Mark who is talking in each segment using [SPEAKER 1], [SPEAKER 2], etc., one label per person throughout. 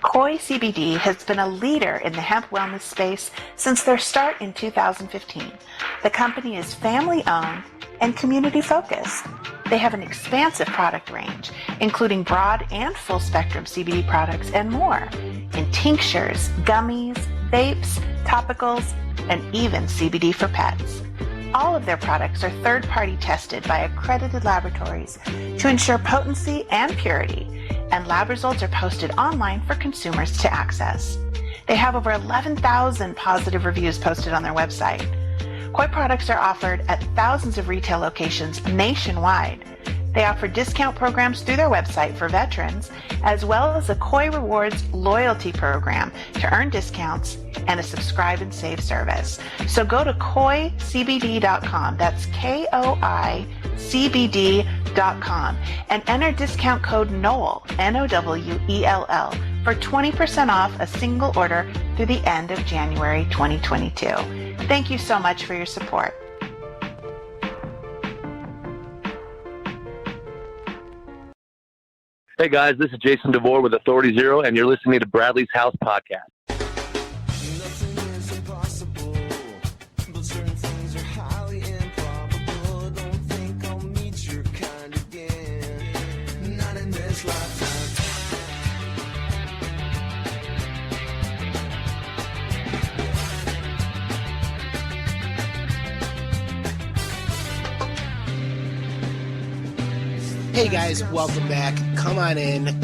[SPEAKER 1] Koi CBD has been a leader in the hemp wellness space since their start in 2015. The company is family-owned and community-focused. They have an expansive product range, including broad and full-spectrum CBD products and more, in tinctures, gummies, vapes, topicals, and even CBD for pets. All of their products are third-party tested by accredited laboratories to ensure potency and purity, and lab results are posted online for consumers to access. They have over 11,000 positive reviews posted on their website. Koi products are offered at thousands of retail locations nationwide. They offer discount programs through their website for veterans, as well as a Koi Rewards loyalty program to earn discounts and a subscribe and save service. So go to koicbd.com, that's KOICBD.com, and enter discount code NOWELL, NOWELL, for 20% off a single order through the end of January 2022. Thank you so much for your support.
[SPEAKER 2] Hey guys, this is Jason DeVore with Authority Zero, and you're listening to Bradley's House Podcast.
[SPEAKER 3] Nothing is impossible, but certain things are highly improbable. Don't think I'll meet your kind again, not in this lifetime.
[SPEAKER 4] Hey guys, welcome back. Come on in.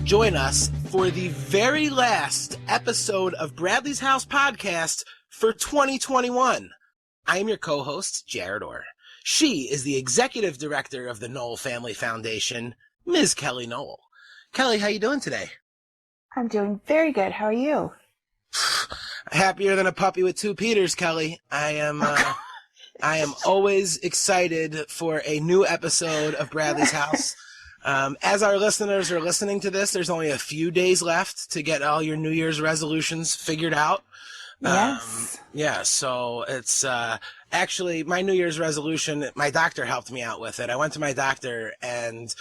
[SPEAKER 4] Join us for the very last episode of Bradley's House Podcast for 2021. I am your co-host, Jarett Orr. She is the executive director of the Knoll Family Foundation, Ms. Kellie Knoll. Kellie, how you doing today?
[SPEAKER 1] I'm doing very good. How are you?
[SPEAKER 4] Happier than a puppy with two Peters, Kellie. I am always excited for a new episode of Bradley's House. As our listeners are listening to this, there's only a few days left to get all your New Year's resolutions figured out.
[SPEAKER 1] Yes.
[SPEAKER 4] Yeah, so it's actually my New Year's resolution, my doctor helped me out with it. I went to my doctor and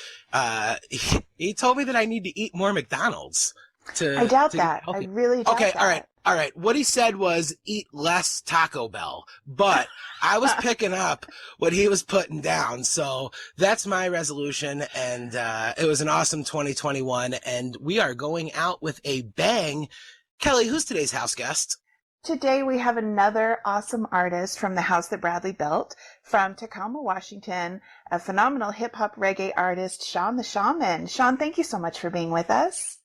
[SPEAKER 4] he told me that I need to eat more McDonald's.
[SPEAKER 1] I doubt that. I really doubt that.
[SPEAKER 4] Okay, all right. What he said was eat less Taco Bell, but I was picking up what he was putting down. So that's my resolution, and it was an awesome 2021, and we are going out with a bang. Kellie, who's today's house guest?
[SPEAKER 1] Today we have another awesome artist from the house that Bradley built from Tacoma, Washington, a phenomenal hip-hop reggae artist, Sean The Shaman. Sean, thank you so much for being with us.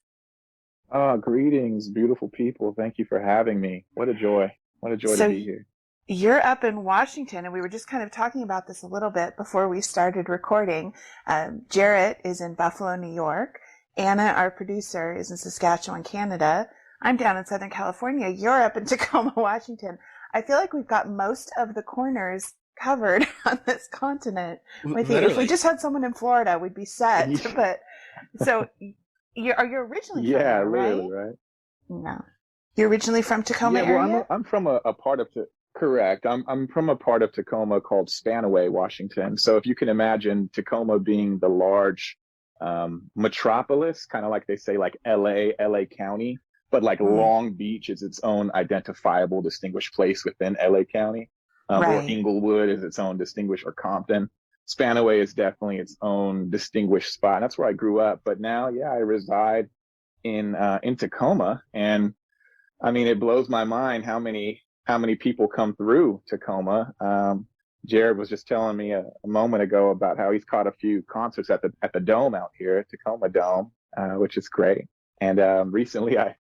[SPEAKER 5] Greetings, beautiful people. Thank you for having me. What a joy. What a joy to be here.
[SPEAKER 1] You're up in Washington, and we were just kind of talking about this a little bit before we started recording. Jarett is in Buffalo, New York. Anna, our producer, is in Saskatchewan, Canada. I'm down in Southern California. You're up in Tacoma, Washington. I feel like we've got most of the corners covered on this continent with you. If we just had someone in Florida, we'd be set. But so... You're originally from there, right?
[SPEAKER 5] Literally, right?
[SPEAKER 1] No. You're originally from Tacoma
[SPEAKER 5] area? I'm from a part of correct. I'm from a part of Tacoma called Spanaway, Washington. So if you can imagine Tacoma being the large metropolis, kind of like they say like LA County, but like Long Beach is its own identifiable distinguished place within LA County. Or Inglewood is its own distinguished, or Compton. Spanaway is definitely its own distinguished spot. That's where I grew up. But now, I reside in Tacoma, and I mean, it blows my mind how many people come through Tacoma. Jarett was just telling me a moment ago about how he's caught a few concerts at the Dome out here, Tacoma Dome, which is great. And recently, I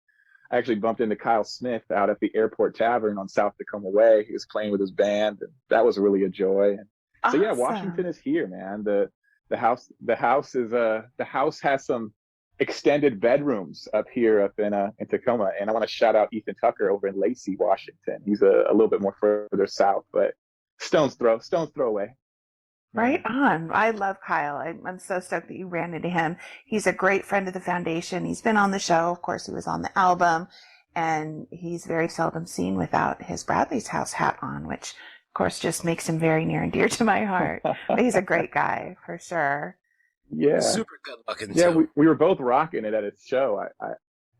[SPEAKER 5] actually bumped into Kyle Smith out at the Airport Tavern on South Tacoma Way. He was playing with his band, and that was really a joy. And so Washington is here, man. The house has some extended bedrooms up in Tacoma, and I want to shout out Ethan Tucker over in Lacey, Washington. He's a little bit more further south, but stone's throw away.
[SPEAKER 1] Right on. I love Kyle. I'm so stoked that you ran into him. He's a great friend of the foundation. He's been on the show. Of course, he was on the album, and he's very seldom seen without his Bradley's House hat on, which of course just makes him very near and dear to my heart. But he's a great guy for sure.
[SPEAKER 5] Yeah.
[SPEAKER 4] Super good looking.
[SPEAKER 5] Yeah, we were both rocking it at his show.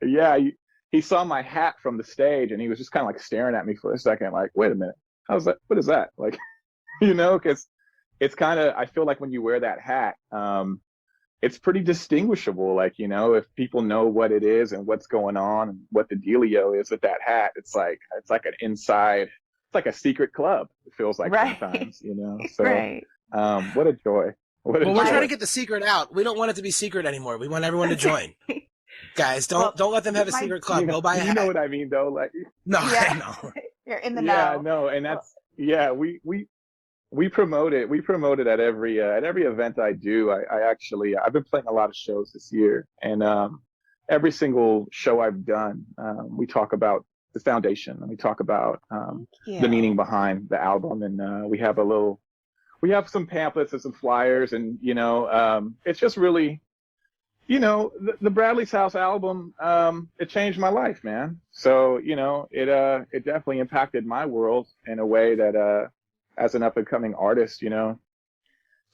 [SPEAKER 5] yeah, he saw my hat from the stage, and he was just kind of like staring at me for a second, like, wait a minute, how's that? What is that? Like, because it's kind of, I feel like when you wear that hat, it's pretty distinguishable. Like, if people know what it is and what's going on and what the dealio is with that hat, it's like an inside, it's like a secret club. It feels like sometimes, So,
[SPEAKER 1] Right.
[SPEAKER 5] what a joy. What a
[SPEAKER 4] Well, we're
[SPEAKER 5] joy.
[SPEAKER 4] trying to get the secret out. We don't want it to be secret anymore. We want everyone to join. Guys, don't let them have a secret club. Go buy a hat.
[SPEAKER 5] You know what I mean, though? Like,
[SPEAKER 4] no,
[SPEAKER 1] Yeah.
[SPEAKER 4] I know.
[SPEAKER 1] You're in the know.
[SPEAKER 5] yeah, no, and that's we promote it. We promote it at every event I do. I've been playing a lot of shows this year, and every single show I've done, we talk about the foundation, and we talk about the meaning behind the album, and we have some pamphlets and some flyers, and it's just really, the Bradley's House album, it changed my life, man. So it definitely impacted my world in a way that as an up-and-coming artist,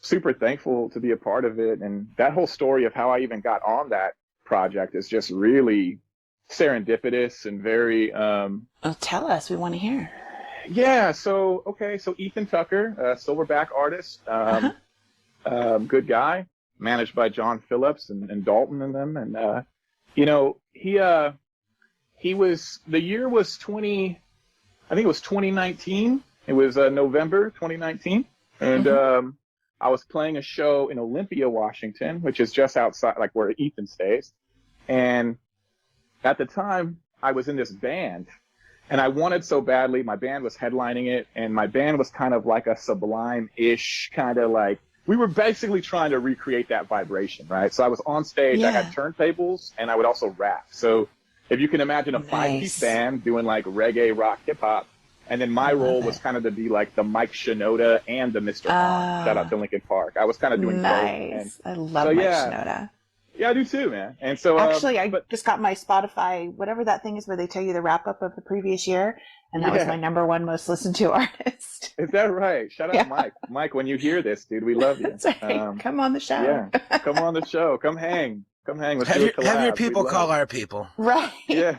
[SPEAKER 5] super thankful to be a part of it. And that whole story of how I even got on that project is just really serendipitous and very...
[SPEAKER 1] Well, tell us. We want to hear.
[SPEAKER 5] Yeah, so Ethan Tucker, Silverback artist, good guy, managed by John Phillips and Dalton and them. And, he was... The year was I think it was 2019. It was November 2019, and I was playing a show in Olympia, Washington, which is just outside, like where Ethan stays. And at the time, I was in this band, and I wanted so badly. My band was headlining it, and my band was kind of like a Sublime-ish kind of like. We were basically trying to recreate that vibration, right? So I was on stage.
[SPEAKER 1] Yeah.
[SPEAKER 5] I had turntables, and I would also rap. So if you can imagine a five-piece band doing like reggae, rock, hip hop. And then my role was kind of to be like the Mike Shinoda and the Mr. Pond. Shout out to Linkin Park. I was kind of doing both. And
[SPEAKER 1] I love Mike Shinoda.
[SPEAKER 5] Yeah, I do too, man. And so
[SPEAKER 1] actually, I just got my Spotify, whatever that thing is where they tell you the wrap up of the previous year, and that was my #1 most listened to artist.
[SPEAKER 5] Is that right? Shout out to Mike. Mike, when you hear this, dude, we love you.
[SPEAKER 1] That's right. Come on the show.
[SPEAKER 5] Yeah, come on the show. Come hang. Let's do a collab.
[SPEAKER 4] Have your people call our people.
[SPEAKER 1] Right.
[SPEAKER 5] Yeah.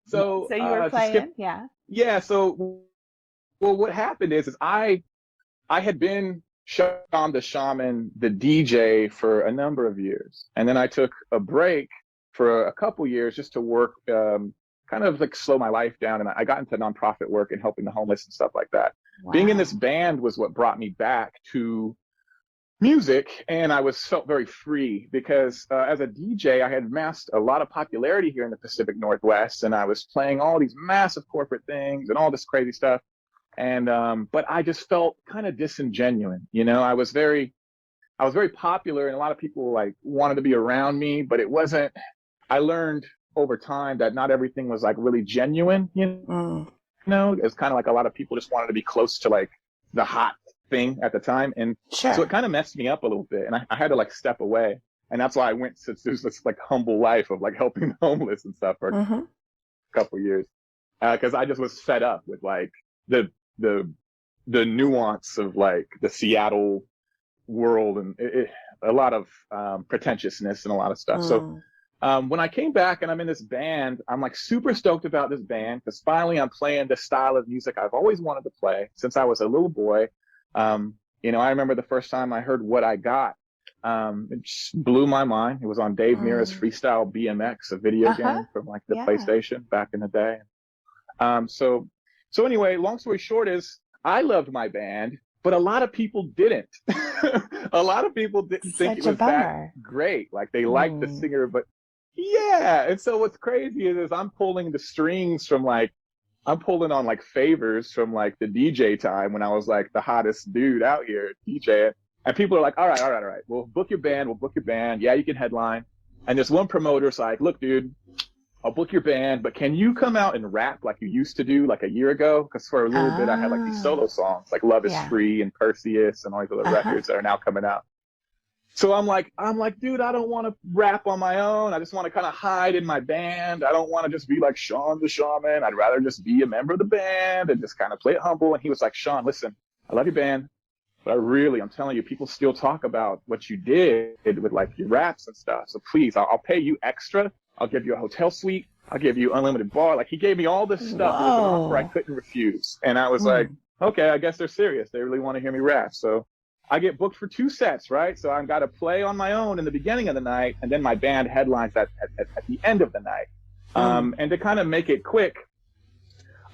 [SPEAKER 5] So
[SPEAKER 1] you were playing,
[SPEAKER 5] Yeah. So, well, what happened is I had been Sean the Shaman, the DJ, for a number of years, and then I took a break for a couple years just to work, kind of like slow my life down, and I got into nonprofit work and helping the homeless and stuff like that. Wow. Being in this band was what brought me back to music, and I felt very free because as a DJ, I had amassed a lot of popularity here in the Pacific Northwest, and I was playing all these massive corporate things and all this crazy stuff. And but I just felt kind of disingenuous. I was very popular, and a lot of people like wanted to be around me, but it wasn't. I learned over time that not everything was like really genuine. It's kind of like a lot of people just wanted to be close to like the hot thing at the time, and so it kind of messed me up a little bit, and I had to like step away, and that's why I went to this like humble life of like helping the homeless and stuff for a couple of years, because I just was fed up with like the nuance of like the Seattle world, and a lot of pretentiousness and a lot of stuff. So when I came back and I'm in this band, I'm like super stoked about this band because finally I'm playing the style of music I've always wanted to play since I was a little boy. I remember the first time I heard What I Got. It just blew my mind. It was on Dave Mirra's Freestyle BMX, a video game from like the PlayStation back in the day. So anyway, long story short is I loved my band, but a lot of people didn't. A lot of people didn't think it was that great. Like they liked the singer, but and so what's crazy is I'm pulling the strings from like, I'm pulling on like favors from like the DJ time when I was like the hottest dude out here DJing. And people are like, all right. We'll book your band. Yeah, you can headline. And this one promoter's like, look, dude, I'll book your band, but can you come out and rap like you used to do like a year ago? Because for a little bit I had like these solo songs like Love is Free and Perseus and all these other records that are now coming out. So I'm like, dude, I don't want to rap on my own. I just want to kind of hide in my band. I don't want to just be like Sean the Shaman. I'd rather just be a member of the band and just kind of play it humble. And he was like, Sean, listen, I love your band, but I'm telling you, people still talk about what you did with like your raps and stuff. So please, I'll pay you extra I'll give you a hotel suite. I'll give you unlimited bar. Like, he gave me all this stuff. It was an offer I couldn't refuse. And I was like, okay, I guess they're serious. They really want to hear me rap. So I get booked for 2 sets, right? So I've got to play on my own in the beginning of the night, and then my band headlines at the end of the night. And to kind of make it quick,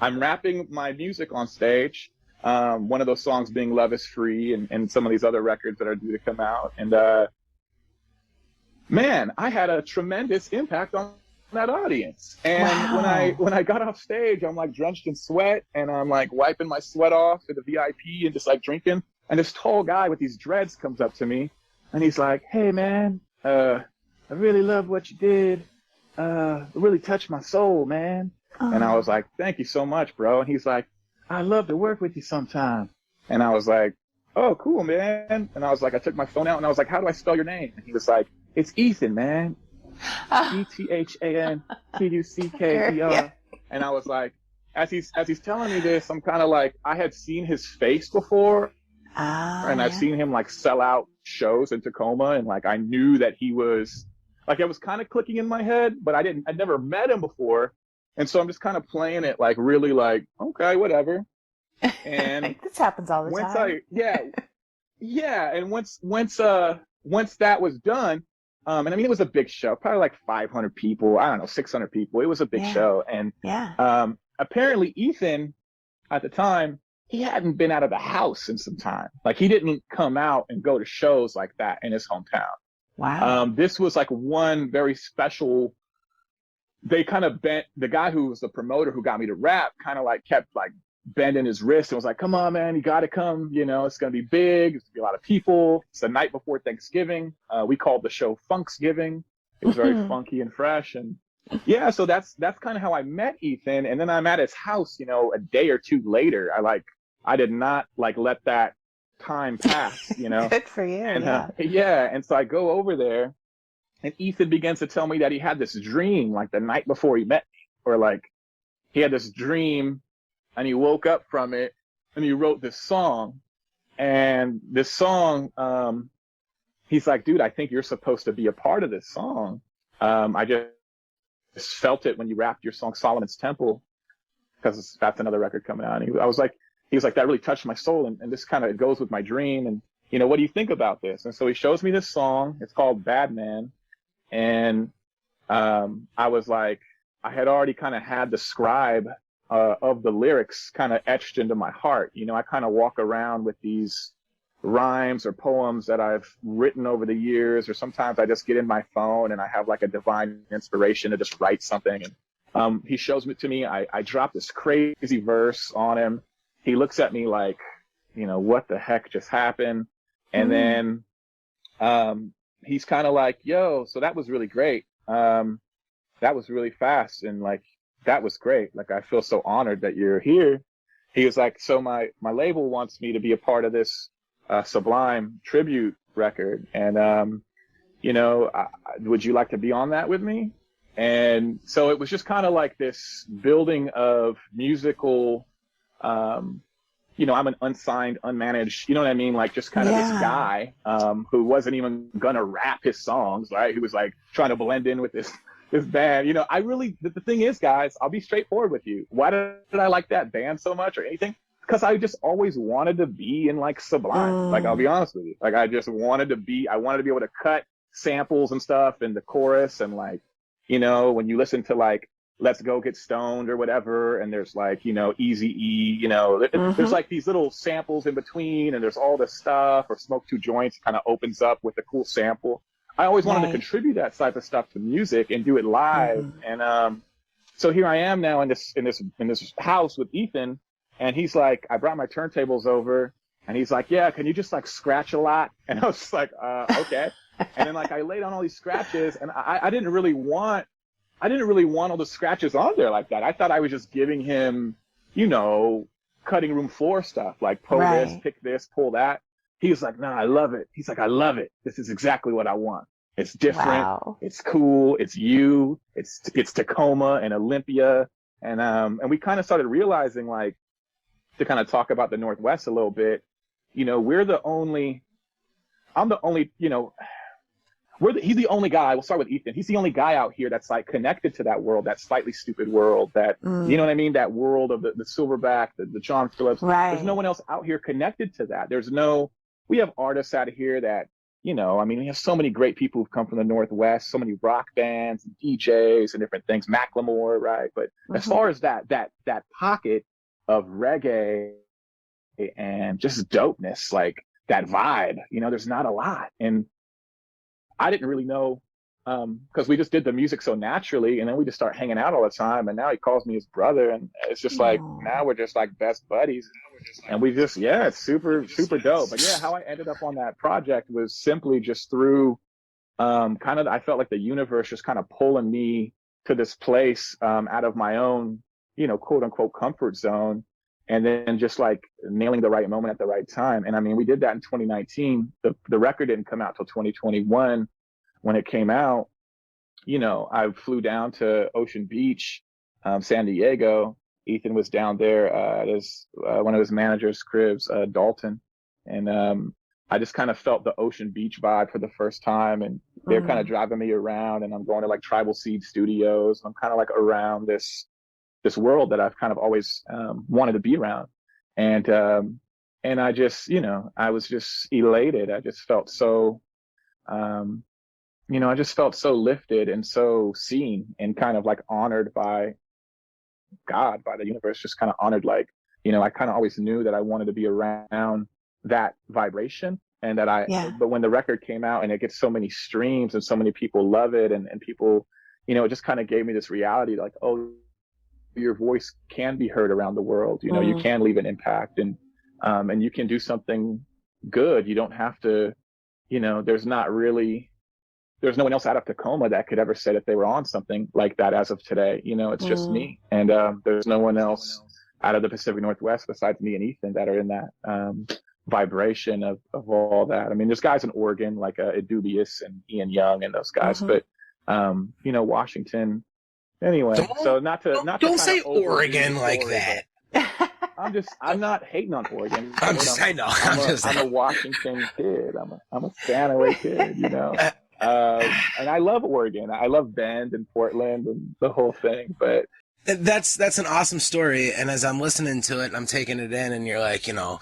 [SPEAKER 5] I'm rapping my music on stage. One of those songs being Love Is Free, and some of these other records that are due to come out. And man, I had a tremendous impact on that audience. And when I got off stage, I'm like drenched in sweat, and I'm like wiping my sweat off at the VIP and just like drinking. And this tall guy with these dreads comes up to me, and he's like, "Hey man, I really love what you did. It really touched my soul, man." And I was like, "Thank you so much, bro." And he's like, "I'd love to work with you sometime." And I was like, "Oh, cool, man." And I was like, I took my phone out and I was like, "How do I spell your name?" And he was like, "It's Ethan, man. ETHANTUCKER."
[SPEAKER 1] Yeah.
[SPEAKER 5] And I was like, as he's telling me this, I'm kind of like, I had seen his face before, and I've seen him like sell out shows in Tacoma, and like I knew that he was like, it was kind of clicking in my head, but I'd never met him before. And so I'm just kind of playing it like really like, okay, whatever. And
[SPEAKER 1] this happens all the time.
[SPEAKER 5] And once that was done, and I mean, it was a big show, probably like 500 people, I don't know, 600 people. It was a big show. And apparently Ethan at the time, he hadn't been out of the house in some time. Like, he didn't come out and go to shows like that in his hometown.
[SPEAKER 1] Wow.
[SPEAKER 5] This was like one very special. They kind of bent, the guy who was the promoter who got me to rap kind of like kept like bending his wrist and was like, "Come on, man, you got to come. You know, it's going to be big. It's going to be a lot of people. It's the night before Thanksgiving." We called the show Funksgiving. It was very funky and fresh. And yeah, so that's kind of how I met Ethan. And then I'm at his house, you know, a day or two later. I did not like let that time pass, you know.
[SPEAKER 1] Good for you.
[SPEAKER 5] And and so I go over there, and Ethan begins to tell me that he had this dream like the night before he met me, or like he had this dream and he woke up from it and he wrote this song. And this song, he's like, "Dude, I think you're supposed to be a part of this song. I just felt it when you rapped your song Solomon's Temple," because that's another record coming out. And he was like, "That really touched my soul, and this kind of goes with my dream. And, you know, what do you think about this?" And so he shows me this song. It's called Bad Man. And I was like, I had already kind of had the scribe of the lyrics kind of etched into my heart. You know, I kind of walk around with these rhymes or poems that I've written over the years, or sometimes I just get in my phone and I have like a divine inspiration to just write something. And he shows it to me. I drop this crazy verse on him. He looks at me like, you know, what the heck just happened? And then he's kind of like, "Yo, so that was really great. That was really fast. And like, that was great. Like, I feel so honored that you're here." He was like, "So my label wants me to be a part of this Sublime tribute record. And, you know, would you like to be on that with me?" And so it was just kind of like this building of musical, you know, I'm an unsigned, unmanaged, you know what I mean? Like, just kind of this guy who wasn't even gonna rap his songs, right? Who was like trying to blend in with this band. You know, the thing is, guys, I'll be straightforward with you. Why did I like that band so much or anything? Because I just always wanted to be in like Sublime. Like, I'll be honest with you. Like, I wanted to be able to cut samples and stuff in the chorus. And like, you know, when you listen to like Let's Go Get Stoned or whatever, and there's like, you know, Eazy-E, you know, there's like these little samples in between, and there's all this stuff, or Smoke Two Joints kind of opens up with a cool sample. I always wanted to contribute that type of stuff to music and do it live. And so here I am now in this house with Ethan, and he's like, I brought my turntables over, and he's like, "Yeah, can you just like scratch a lot?" And I was just like, okay. And then like I laid on all these scratches, and I didn't really want all the scratches on there like that. I thought I was just giving him, you know, cutting room floor stuff, like pull this, pick this, pull that. He's like, "No, I love it." He's like, "I love it. This is exactly what I want. It's different.
[SPEAKER 1] Wow.
[SPEAKER 5] It's cool. It's you. It's Tacoma and Olympia." And we kind of started realizing, like, to kind of talk about the Northwest a little bit, you know, I'm the only, you know, he's the only guy. We'll start with Ethan. He's the only guy out here that's like connected to that world, that slightly stupid world, that you know what I mean, that world of the Silverback, the John Phillips.
[SPEAKER 1] Right.
[SPEAKER 5] There's no one else out here connected to that. We have artists out here that, you know, I mean, we have so many great people who've come from the Northwest, so many rock bands and DJs and different things, Macklemore, right? But as far as that pocket of reggae and just dopeness, like that vibe, you know, there's not a lot. And I didn't really know, because we just did the music so naturally, and then we just start hanging out all the time. And now he calls me his brother, and it's just like, now we're just like best buddies. And we just, it's super, super dope. But yeah, how I ended up on that project was simply just through I felt like the universe just kind of pulling me to this place out of my own, you know, quote unquote comfort zone. And then just like nailing the right moment at the right time. And I mean, we did that in 2019. The record didn't come out till 2021. When it came out, you know, I flew down to Ocean Beach, San Diego. Ethan was down there at one of his managers' cribs, Dalton. And I just kind of felt the Ocean Beach vibe for the first time. And they're kind of driving me around, and I'm going to like Tribal Seed Studios. I'm kind of like around this world that I've kind of always wanted to be around. And I just, you know, I was just elated. I just felt so, you know, I just felt so lifted and so seen and kind of like honored by God, by the universe, just kind of honored. Like, you know, I kind of always knew that I wanted to be around that vibration, and that but when the record came out and it gets so many streams and so many people love it, and people, you know, it just kind of gave me this reality, like, oh, your voice can be heard around the world. You know, you can leave an impact, and you can do something good. You don't have to, you know, there's no one else out of Tacoma that could ever say that they were on something like that as of today. You know, it's just me. And there's no one else out of the Pacific Northwest besides me and Ethan that are in that vibration of all that. I mean, there's guys in Oregon like Edubius and Ian Young and those guys, but you know, Washington. Anyway, don't
[SPEAKER 4] say Oregon like that.
[SPEAKER 5] I'm not hating on Oregon.
[SPEAKER 4] I'm
[SPEAKER 5] a Washington kid. I'm a Spanaway kid, you know. And I love Oregon. I love Bend and Portland and the whole thing. But
[SPEAKER 4] that's an awesome story. And as I'm listening to it, I'm taking it in, and you're like, you know,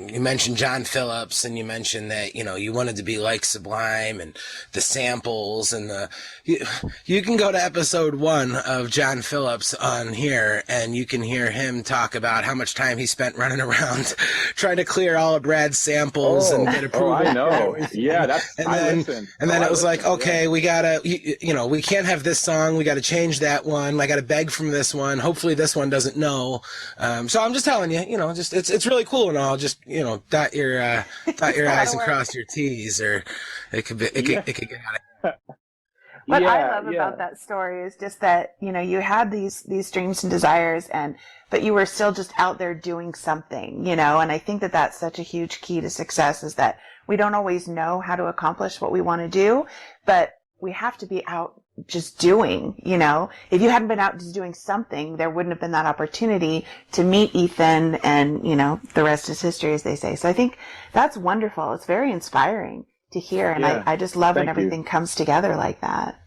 [SPEAKER 4] you mentioned John Phillips, and you mentioned that, you know, you wanted to be like Sublime, and the samples, and you can go to episode 1 of John Phillips on here, and you can hear him talk about how much time he spent running around trying to clear all of Brad's samples and get approval.
[SPEAKER 5] I know. Yeah,
[SPEAKER 4] and then it was like, okay, we gotta, you know, we can't have this song. We gotta change that one. I gotta beg from this one. Hopefully this one doesn't know. So I'm just telling you, you know, just it's really cool and all. Just, you know, dot your I's and cross your T's, or it could get out of.
[SPEAKER 1] What I love about that story is just that, you know, you had these dreams and desires, but you were still just out there doing something, you know. And I think that that's such a huge key to success, is that we don't always know how to accomplish what we want to do, but we have to be out just doing, you know. If you hadn't been out just doing something, there wouldn't have been that opportunity to meet Ethan, and, you know, the rest is history, as they say. So I think that's wonderful. It's very inspiring to hear, and I just love when everything comes together like that.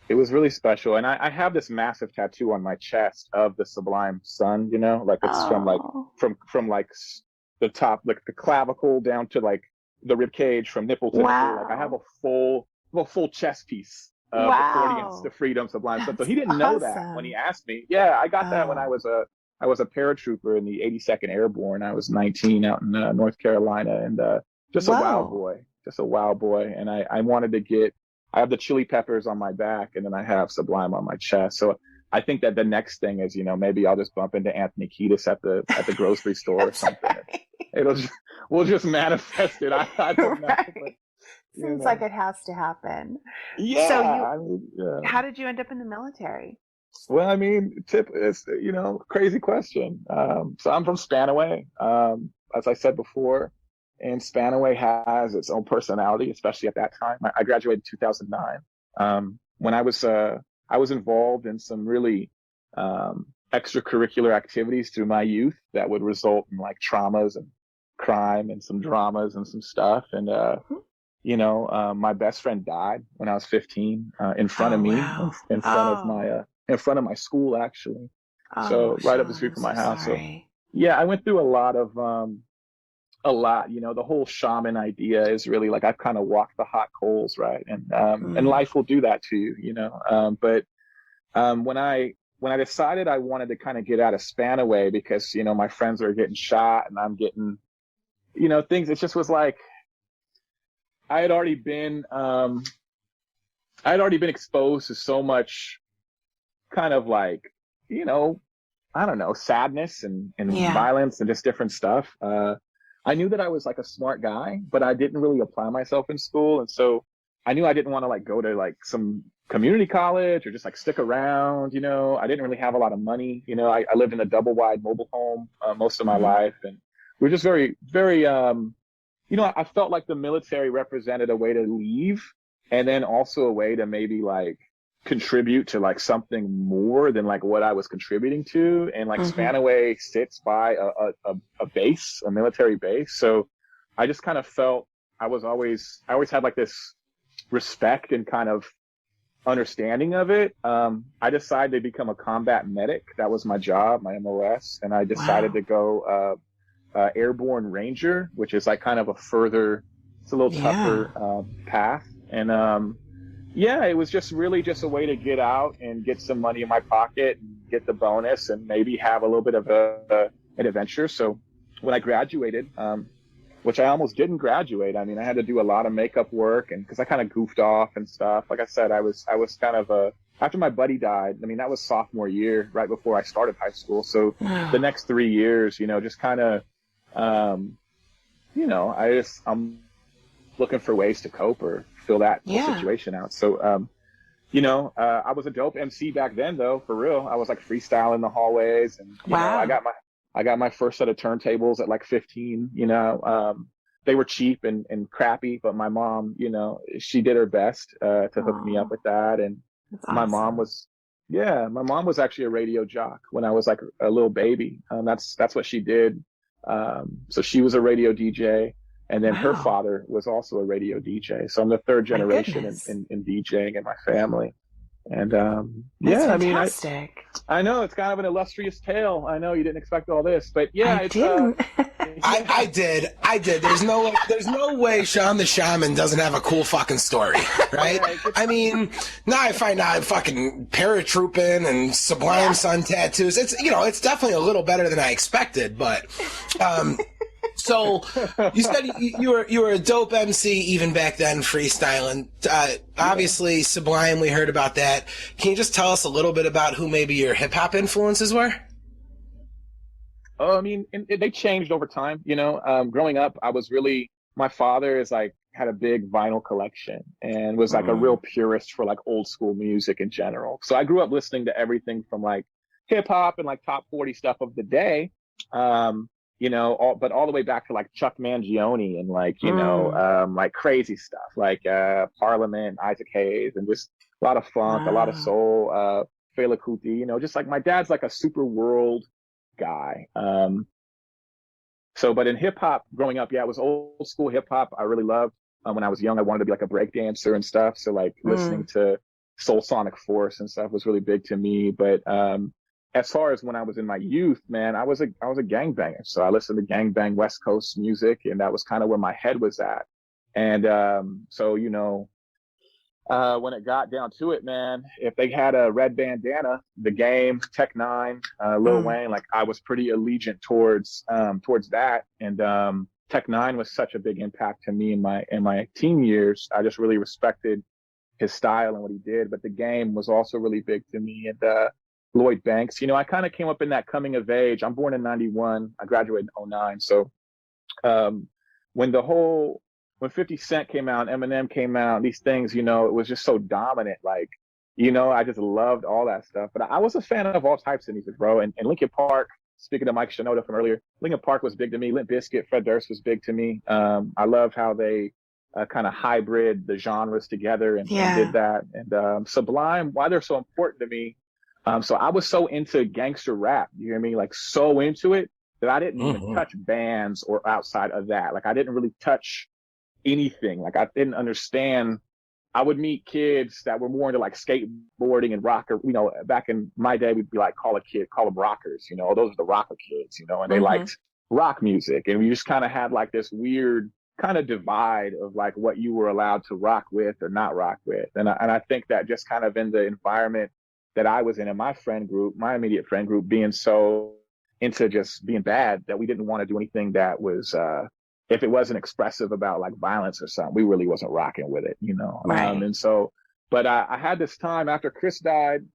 [SPEAKER 5] It was really special, and I have this massive tattoo on my chest of the Sublime Sun, you know, like it's from like the top, like the clavicle down to like the rib cage, from nipple to nipple. Like I have a full chest piece of Accordions to Freedom Sublime Sun. So he didn't know that when he asked me. Yeah, I got that when I was a paratrooper in the 82nd Airborne. I was 19 out in North Carolina, and just a wow boy. And I wanted to get. I have the Chili Peppers on my back, and then I have Sublime on my chest. So I think that the next thing is, you know, maybe I'll just bump into Anthony Kiedis at the grocery store or something. We'll just manifest it. I don't know. But,
[SPEAKER 1] Seems like it has to happen.
[SPEAKER 5] Yeah.
[SPEAKER 1] So how did you end up in the military?
[SPEAKER 5] Well, I mean, it's, you know, crazy question. So I'm from Spanaway, as I said before. And Spanaway has its own personality, especially at that time. I graduated in 2009. When I was involved in some really extracurricular activities through my youth that would result in like traumas and crime and some dramas and some stuff. And my best friend died when I was 15 in front of me,
[SPEAKER 1] wow.
[SPEAKER 5] in front of my school, actually. So right up the
[SPEAKER 1] Sean,
[SPEAKER 5] street
[SPEAKER 1] I'm
[SPEAKER 5] from my
[SPEAKER 1] so
[SPEAKER 5] house. So
[SPEAKER 1] sorry.
[SPEAKER 5] yeah, I went through a lot, the whole shaman idea is really like I've kind of walked the hot coals, right? And life will do that to you. But when I decided I wanted to kind of get out of Spanaway because, my friends are getting shot and I'm getting, things, it just was like, I had already been exposed to so much kind of like, I don't know, sadness and
[SPEAKER 1] Yeah.
[SPEAKER 5] violence and just different stuff. I knew that I was like a smart guy, but I didn't really apply myself in school. And so I knew I didn't want to like go to like some community college or just like stick around. I didn't really have a lot of money. I lived in a double wide mobile home most of my life. And we were just very, very, I felt like the military represented a way to leave and then also a way to maybe like contribute to like something more than like what I was contributing to. And like Spanaway sits by a base, a military base. So I just kind of felt I always had like this respect and kind of understanding of it. I decided to become a combat medic. That was my job, my MOS. And I decided to go airborne ranger, which is like kind of it's a little tougher path. And it was just really just a way to get out and get some money in my pocket and get the bonus and maybe have a little bit of an adventure. So when I graduated, which I almost didn't graduate, I mean, I had to do a lot of makeup work and because I kind of goofed off and stuff. Like I said, I was kind of after my buddy died, I mean, that was sophomore year, right before I started high school. So the next 3 years, just kind of, I'm looking for ways to cope or fill that whole situation out. So, I was a dope MC back then, though, for real. I was like freestyling the hallways, and I got my first set of turntables at like 15. They were cheap and crappy, but my mom, she did her best to hook me up with that. And my mom was actually a radio jock when I was like a little baby. That's what she did. So she was a radio DJ. And then her father was also a radio DJ. So I'm the third generation in DJing in my family. And
[SPEAKER 1] That's
[SPEAKER 5] I mean, I know it's kind of an illustrious tale. I know you didn't expect all this, but
[SPEAKER 1] I didn't.
[SPEAKER 4] I did. There's no way Sean the Shaman doesn't have a cool fucking story, right? I mean, now I find out I'm fucking paratrooping and Sublime Sun tattoos. It's definitely a little better than I expected, but so you said you were a dope MC even back then, freestyling. Obviously, Sublime, we heard about that. Can you just tell us a little bit about who maybe your hip hop influences were?
[SPEAKER 5] I mean, they changed over time. Growing up, my father had a big vinyl collection and was like a real purist for like old school music in general. So I grew up listening to everything from like hip hop and like top 40 stuff of the day. But all the way back to like Chuck Mangione and like, like crazy stuff like Parliament, Isaac Hayes, and just a lot of funk, a lot of soul, Fela Kuti, just like my dad's like a super world guy. But in hip hop growing up, it was old school hip hop. I really loved when I was young. I wanted to be like a break dancer and stuff. So like listening to Soul Sonic Force and stuff was really big to me. But as far as when I was in my youth, man, I was a gangbanger. So I listened to gangbang West Coast music, and that was kind of where my head was at. And when it got down to it, man, if they had a red bandana, The Game, Tech Nine, Lil Wayne, like I was pretty allegiant towards that. And Tech Nine was such a big impact to me in my teen years. I just really respected his style and what he did. But The Game was also really big to me. And Lloyd Banks, I kind of came up in that coming of age. I'm born in 91. I graduated in 09. So when 50 Cent came out, Eminem came out, these things, it was just so dominant. Like, I just loved all that stuff. But I was a fan of all types of music, bro. And Linkin Park, speaking of Mike Shinoda from earlier, Linkin Park was big to me. Limp Bizkit, Fred Durst was big to me. I loved how they kind of hybrid the genres together and did that. And Sublime, why they're so important to me. So I was so into gangster rap, you hear me? Like so into it that I didn't even touch bands or outside of that. Like I didn't really touch, anything. Like I didn't understand. I would meet kids that were more into like skateboarding and rocker. You know, back in my day, we'd be like, call them rockers. You know, those are the rocker kids. You know, and they liked rock music, and we just kind of had like this weird kind of divide of like what you were allowed to rock with or not rock with. And I think that just kind of in the environment that I was in my friend group, my immediate friend group, being so into just being bad, that we didn't want to do anything that was if it wasn't expressive about like violence or something, we really wasn't rocking with it, you know.
[SPEAKER 1] Right.
[SPEAKER 5] And so, but I had this time after Chris died,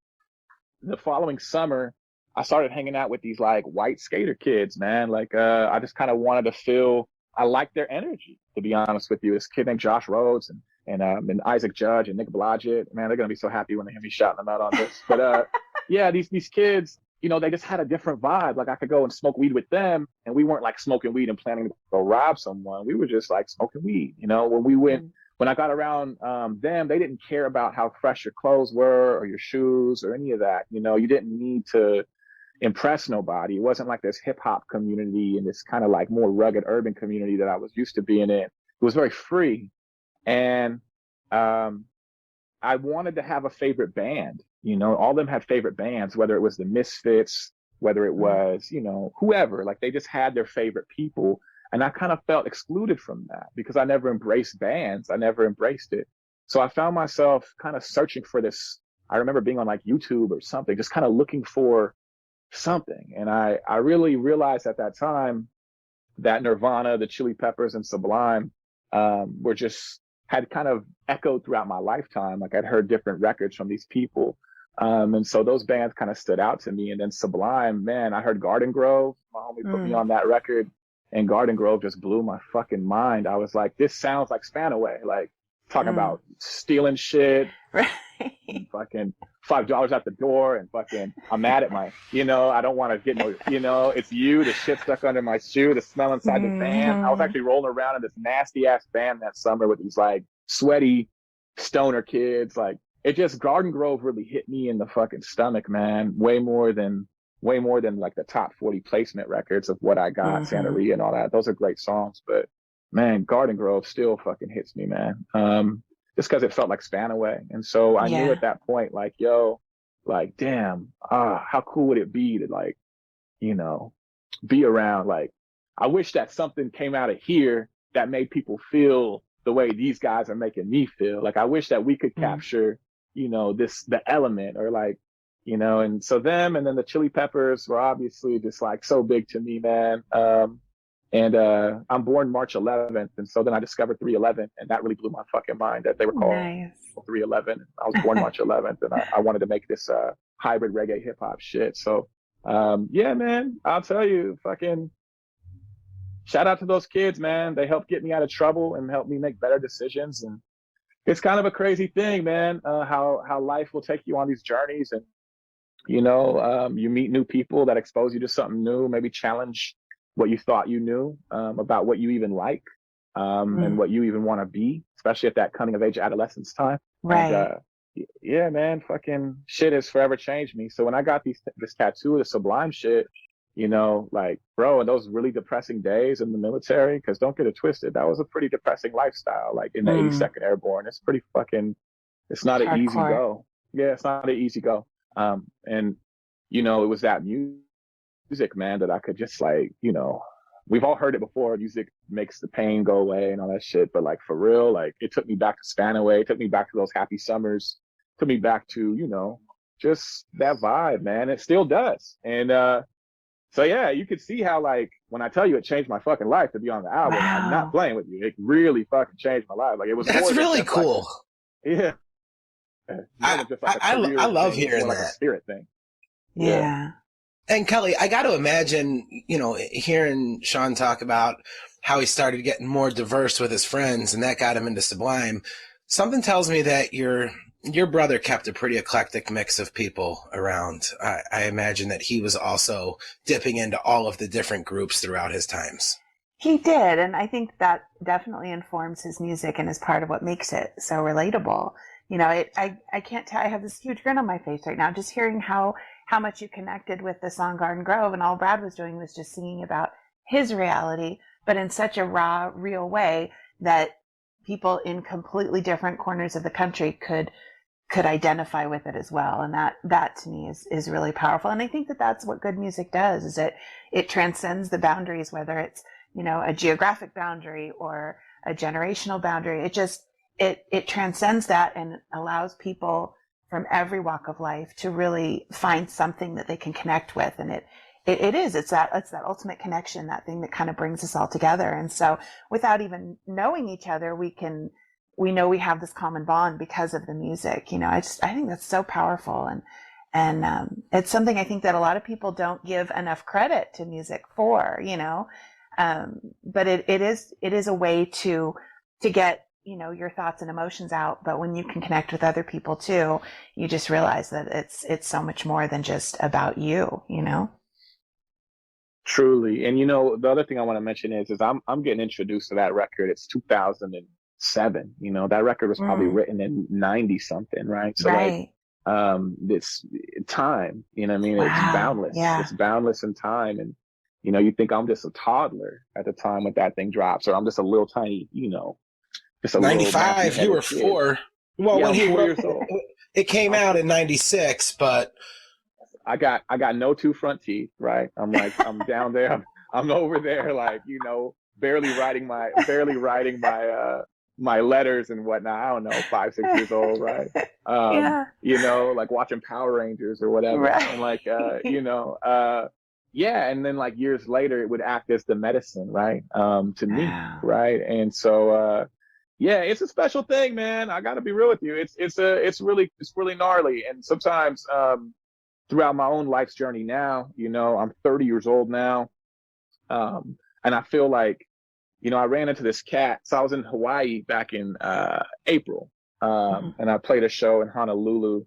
[SPEAKER 5] the following summer, I started hanging out with these like white skater kids, man. Like I just kind of wanted to feel, I liked their energy, to be honest with you. This kid named Josh Rhodes and Isaac Judge and Nick Blodgett, man, they're gonna be so happy when they hear me shouting them out on this. But yeah, these kids, you know, they just had a different vibe. Like I could go and smoke weed with them, and we weren't like smoking weed and planning to go rob someone. We were just like smoking weed, you know. When I got around them, they didn't care about how fresh your clothes were or your shoes or any of that. You know, you didn't need to impress nobody. It wasn't like this hip hop community and this kind of like more rugged urban community that I was used to being in. It was very free. And I wanted to have a favorite band. You know, all of them had favorite bands, whether it was the Misfits, whether it was, you know, whoever. Like they just had their favorite people. And I kind of felt excluded from that because I never embraced bands. I never embraced it. So I found myself kind of searching for this. I remember being on like YouTube or something, just kind of looking for something. And I really realized at that time that Nirvana, the Chili Peppers, and Sublime were just had kind of echoed throughout my lifetime. Like I'd heard different records from these people. And so those bands kind of stood out to me. And then Sublime, man, I heard Garden Grove. My homie put me on that record. And Garden Grove just blew my fucking mind. I was like, this sounds like Spanaway. Like, talking about stealing shit.
[SPEAKER 1] Right.
[SPEAKER 5] Fucking $5 at the door and fucking, I'm mad at my, you know, I don't want to get no, you know, it's you, the shit stuck under my shoe, the smell inside the van. I was actually rolling around in this nasty ass van that summer with these like sweaty stoner kids. Like, it just, Garden Grove really hit me in the fucking stomach, man. Way more than like the top 40 placement records of What I Got, Santeria and all that. Those are great songs, but man, Garden Grove still fucking hits me, man. Just because it felt like Spanaway. And so I knew at that point, like, yo, like, damn, how cool would it be to like, you know, be around, like, I wish that something came out of here that made people feel the way these guys are making me feel. Like, I wish that we could capture, you know, the element, or like, you know. And so them, and then the Chili Peppers were obviously just like so big to me, man. And I'm born March 11th, and so then I discovered 311, and that really blew my fucking mind that they were called 311. I was born March 11th, and I wanted to make this hybrid reggae hip hop shit. So yeah, man, I'll tell you, fucking shout out to those kids, man. They helped get me out of trouble and helped me make better decisions. And it's kind of a crazy thing, man, how life will take you on these journeys, and you know, you meet new people that expose you to something new, maybe challenge what you thought you knew about what you even like, and what you even want to be, especially at that coming of age adolescence time.
[SPEAKER 1] Right.
[SPEAKER 5] And, yeah, man, fucking shit has forever changed me. So when I got this tattoo of the Sublime shit, you know, like, bro, in those really depressing days in the military, because don't get it twisted, that was a pretty depressing lifestyle. Like in the 82nd Airborne, it's pretty fucking, it's not an easy go. Yeah, it's not an easy go. And, you know, it was that music, man, that I could just like, you know, we've all heard it before. Music makes the pain go away and all that shit. But like, for real, like, it took me back to Spanaway. It took me back to those happy summers. It took me back to, you know, just that vibe, man. It still does. And so yeah, you could see how, like, when I tell you it changed my fucking life to be on the album, I'm not playing with you. It really fucking changed my life. Like, it was
[SPEAKER 4] That's really cool.
[SPEAKER 5] Like, yeah.
[SPEAKER 4] I love hearing that.
[SPEAKER 5] Like a spirit thing.
[SPEAKER 1] Yeah.
[SPEAKER 4] And Kelly, I got to imagine, you know, hearing Sean talk about how he started getting more diverse with his friends and that got him into Sublime. Something tells me that your brother kept a pretty eclectic mix of people around. I imagine that he was also dipping into all of the different groups throughout his times.
[SPEAKER 1] He did, and I think that definitely informs his music and is part of what makes it so relatable. You know, I can't tell, I have this huge grin on my face right now just hearing how much you connected with the song Garden Grove, and all Brad was doing was just singing about his reality, but in such a raw, real way that people in completely different corners of the country could identify with it as well. And that to me is really powerful. And I think that that's what good music does, is it transcends the boundaries, whether it's, a geographic boundary or a generational boundary. It transcends that and allows people from every walk of life to really find something that they can connect with. And it's that ultimate connection, that thing that kind of brings us all together. And so without even knowing each other, we know we have this common bond because of the music. I think that's so powerful. And it's something I think that a lot of people don't give enough credit to music for, but it is a way to get, your thoughts and emotions out. But when you can connect with other people too, you just realize that it's so much more than just about you,
[SPEAKER 5] Truly. And the other thing I want to mention is I'm getting introduced to that record. It's 2007. That record was probably written in 90 something, right? So
[SPEAKER 1] right.
[SPEAKER 5] It's time, what I mean?
[SPEAKER 1] Wow.
[SPEAKER 5] It's boundless.
[SPEAKER 1] Yeah.
[SPEAKER 5] It's boundless in time. And, you think I'm just a toddler at the time when that thing drops, or I'm just a little tiny, just a
[SPEAKER 4] 95,
[SPEAKER 5] little
[SPEAKER 4] you were
[SPEAKER 5] kid.
[SPEAKER 4] 4. Well,
[SPEAKER 5] Yeah,
[SPEAKER 4] when he
[SPEAKER 5] 4
[SPEAKER 4] wrote
[SPEAKER 5] years old.
[SPEAKER 4] it came out in 96, but
[SPEAKER 5] I got no 2 front teeth, right? I'm down there. I'm over there, barely writing my letters and whatnot. I don't know, 5, 6 years old, right?
[SPEAKER 1] Yeah.
[SPEAKER 5] Watching Power Rangers or whatever.
[SPEAKER 1] Right.
[SPEAKER 5] And yeah. And then years later, it would act as the medicine, right? To me,
[SPEAKER 1] Wow.
[SPEAKER 5] right? And so, yeah, it's a special thing, man. I got to be real with you. It's really gnarly. And sometimes, throughout my own life's journey now, I'm 30 years old now. And I feel like, I ran into this cat. So I was in Hawaii back in April, and I played a show in Honolulu.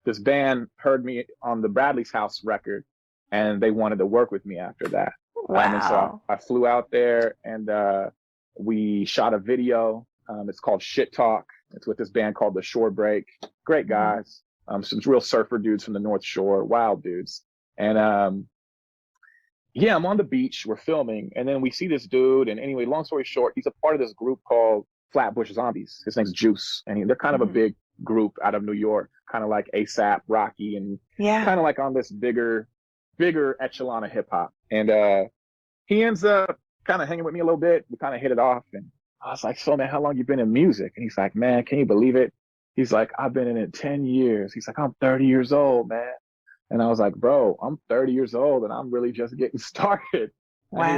[SPEAKER 5] This band heard me on the Bradley's House record, and they wanted to work with me after that.
[SPEAKER 1] Wow.
[SPEAKER 5] And so I flew out there, and we shot a video. It's called Shit Talk. It's with this band called The Shore Break. Great guys. Some real surfer dudes from the North Shore, wild dudes. And yeah, I'm on the beach, we're filming, and then we see this dude. And anyway, long story short, he's a part of this group called Flatbush Zombies. His name's Juice, and they're kind of a big group out of New York, kind of like ASAP, Rocky, and kind of like on this bigger echelon of hip hop. And he ends up kind of hanging with me a little bit. We kind of hit it off, and I was like, "So man, how long you been in music?" And he's like, "Man, can you believe it?" He's like, "I've been in it 10 years. He's like, "I'm 30 years old, man." And I was like, "Bro, I'm 30 years old and I'm really just getting started." Wow. And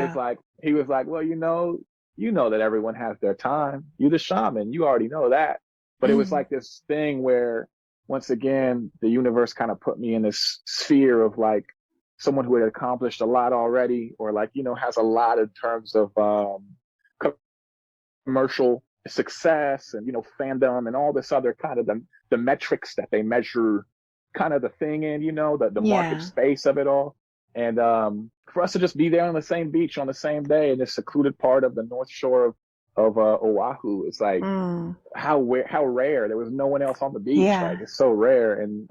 [SPEAKER 5] he was like, "Well, you know that everyone has their time. You're the shaman. You already know that." But it was like this thing where, once again, the universe kind of put me in this sphere of someone who had accomplished a lot already, or has a lot in terms of commercial success and fandom and all this other kind of the metrics that they measure kind of the thing in, the market space of it all. And for us to just be there on the same beach on the same day in this secluded part of the North Shore of Oahu, it's like how rare. There was no one else on the beach. It's so rare. And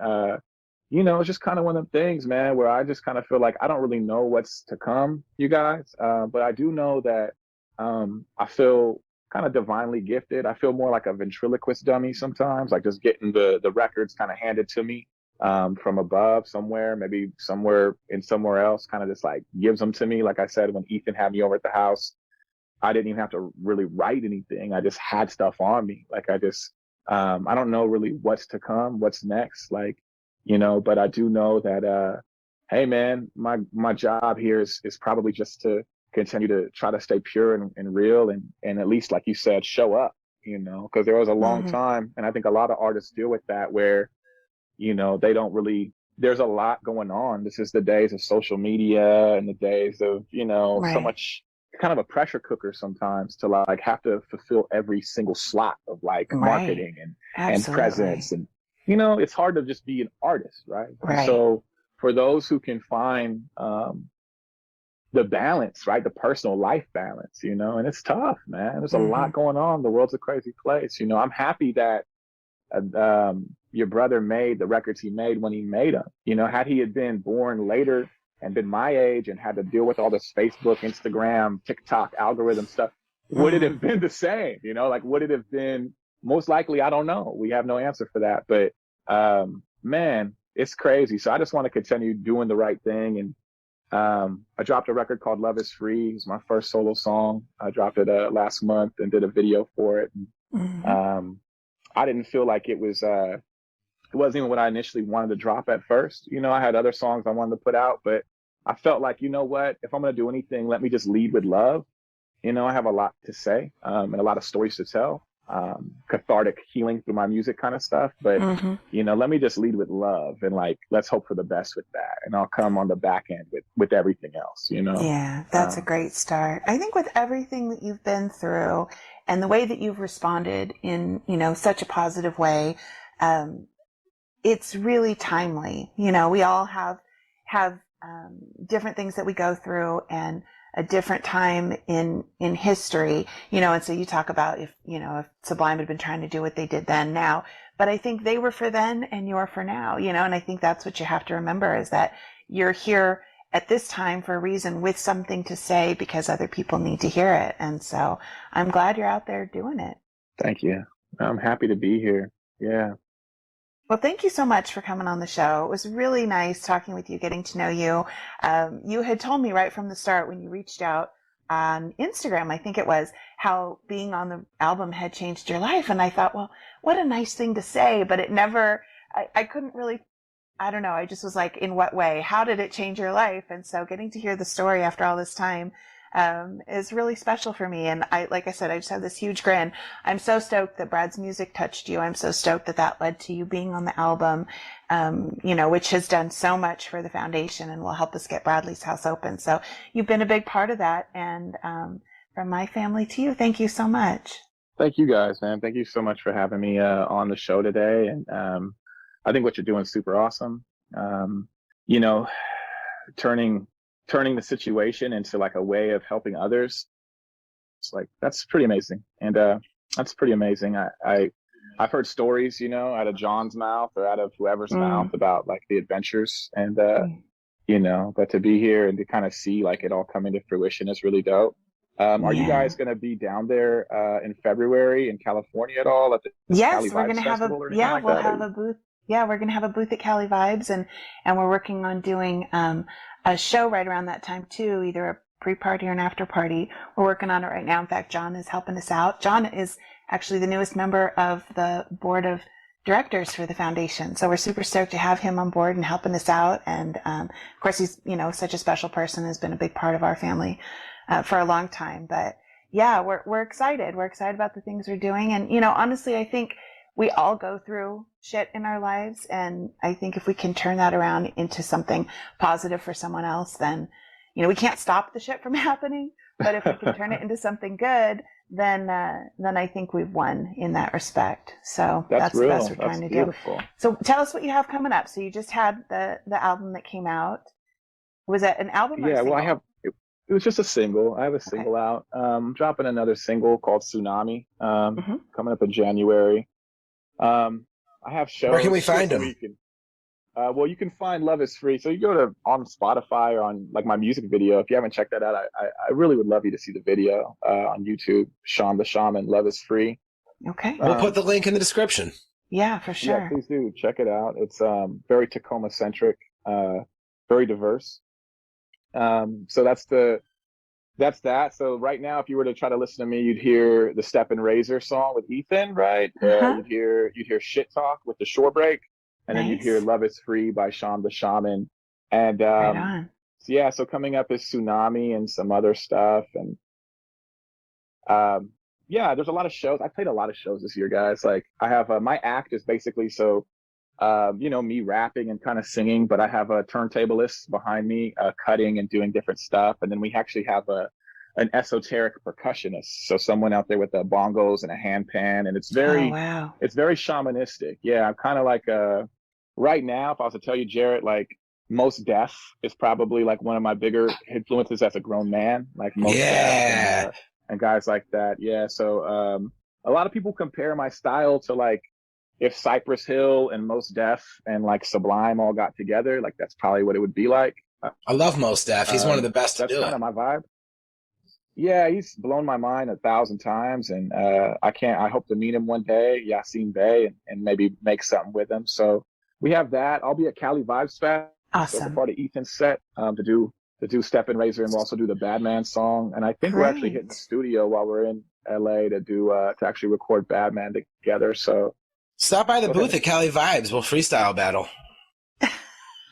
[SPEAKER 5] it's just kind of one of them things, man, where I just kind of feel like I don't really know what's to come, you guys, but I do know that I feel kind of divinely gifted. I feel more like a ventriloquist dummy sometimes, just getting the records kind of handed to me from above somewhere, maybe somewhere else, kind of just gives them to me. Like I said, when Ethan had me over at the house, I didn't even have to really write anything. I just had stuff on me. I don't know really what's to come, what's next, but I do know that, hey man, my job here is probably just to continue to try to stay pure and real and at least, like you said, show up, because there was a long time. And I think a lot of artists deal with that where, they don't really, there's a lot going on. This is the days of social media and the days of, so much kind of a pressure cooker sometimes to have to fulfill every single slot of marketing and presence. And, it's hard to just be an artist. Right. And so for those who can find, the balance, right? The personal life balance, and it's tough, man. There's a lot going on. The world's a crazy place. I'm happy that, your brother made the records he made when he made them. Had he had been born later and been my age and had to deal with all this Facebook, Instagram, TikTok algorithm stuff, would it have been the same? You know, like would it have been most likely? I don't know. We have no answer for that. But man, it's crazy. So I just want to continue doing the right thing. And I dropped a record called Love Is Free. It's my first solo song. I dropped it last month and did a video for it. And, I didn't feel like it wasn't even what I initially wanted to drop at first. You know, I had other songs I wanted to put out, but I felt like, you know what, if I'm going to do anything, let me just lead with love. You know, I have a lot to say and a lot of stories to tell, cathartic healing through my music kind of stuff. But, you know, let me just lead with love and like, let's hope for the best with that. And I'll come on the back end with everything else, you know?
[SPEAKER 1] Yeah, that's a great start. I think with everything that you've been through and the way that you've responded in, you know, such a positive way, it's really timely. You know, we all have different things that we go through and a different time in history, you know, and so you talk about if Sublime had been trying to do what they did then now, but I think they were for then and you're for now, you know, and I think that's what you have to remember is that you're here at this time for a reason with something to say because other people need to hear it. And so I'm glad you're out there doing it.
[SPEAKER 5] Thank you. I'm happy to be here. Yeah.
[SPEAKER 1] Well, thank you so much for coming on the show. It was really nice talking with you, getting to know you. You had told me right from the start when you reached out on Instagram, I think it was, how being on the album had changed your life. And I thought, well, what a nice thing to say, but it never, I couldn't really, I don't know. I just was like, in what way? How did it change your life? And so getting to hear the story after all this time is really special for me. And like I said, I just have this huge grin. I'm so stoked that Brad's music touched you. I'm so stoked that that led to you being on the album, you know, which has done so much for the foundation and will help us get Bradley's House open. So you've been a big part of that. And from my family to you, thank you so much.
[SPEAKER 5] Thank you guys, man. Thank you so much for having me on the show today. And I think what you're doing is super awesome. You know, turning the situation into like a way of helping others. It's like, that's pretty amazing. And that's pretty amazing. I've heard stories, you know, out of John's mouth or out of whoever's mouth about like the adventures and, you know, but to be here and to kind of see like it all coming to fruition is really dope. Are you guys going to be down there in February in California at all? At the
[SPEAKER 1] Yes,
[SPEAKER 5] Cali
[SPEAKER 1] we're going to have we'll have a booth. Yeah, we're going to have a booth at Cali Vibes and we're working on doing a show right around that time too, either a pre-party or an after party. We're working on it right now. In fact, John is helping us out. John is actually the newest member of the board of directors for the foundation. So we're super stoked to have him on board and helping us out. And of course, he's, you know, such a special person, has been a big part of our family for a long time. But yeah, we're excited. We're excited about the things we're doing. And, you know, honestly, I think we all go through shit in our lives. And I think if we can turn that around into something positive for someone else, then, you know, we can't stop the shit from happening, but if we can turn it into something good, then I think we've won in that respect. So that's the best we're trying to do. So tell us what you have coming up. So you just had the album that came out. Was that an album?
[SPEAKER 5] Yeah, well, it was just a single. I have a single out. Dropping another single called Tsunami coming up in January. I have shows.
[SPEAKER 4] Where can we find them?
[SPEAKER 5] Well, you can find Love Is Free. So you go to on Spotify or on like my music video. If you haven't checked that out, I really would love you to see the video on YouTube. Sean The Shaman, Love Is Free.
[SPEAKER 1] Okay.
[SPEAKER 4] We'll put the link in the description.
[SPEAKER 1] Yeah, for sure.
[SPEAKER 5] Yeah, please do check it out. It's very Tacoma centric, very diverse. So that's that. So right now, if you were to try to listen to me, you'd hear the Steppin Razor song with Ethan, right? You'd hear Shit Talk with the Shore Break. And then you'd hear Love Is Free by Sean The Shaman. And
[SPEAKER 1] right on.
[SPEAKER 5] So yeah, so coming up is Tsunami and some other stuff. And yeah, there's a lot of shows. I played a lot of shows this year, guys. Like I have my act is basically you know, me rapping and kind of singing, but I have a turntablist behind me cutting and doing different stuff. And then we actually have an esoteric percussionist. So someone out there with the bongos and a handpan, and it's very shamanistic. Yeah, I'm kind of like right now, if I was to tell you, Jarett, like Most Def is probably like one of my bigger influences as a grown man, like Most Def and guys like that. Yeah, so a lot of people compare my style to like if Cypress Hill and Most Def and like Sublime all got together, like that's probably what it would be like.
[SPEAKER 4] I love Most Def. He's one of the best to do it.
[SPEAKER 5] That's kind of my vibe. Yeah, he's blown my mind 1,000 times, and I hope to meet him one day, Yassine Bey, and maybe make something with him. So we have that. I'll be at Cali Vibes Fest as a
[SPEAKER 1] Awesome.
[SPEAKER 5] part of Ethan's set to do Steppin Razor, and we'll also do the Badman song. And I think we're actually hitting the
[SPEAKER 1] Great.
[SPEAKER 5] studio while we're in LA to actually record Badman together. So
[SPEAKER 4] Stop by the
[SPEAKER 5] go
[SPEAKER 4] booth
[SPEAKER 5] ahead.
[SPEAKER 4] at Kelly Vibes. We'll freestyle battle.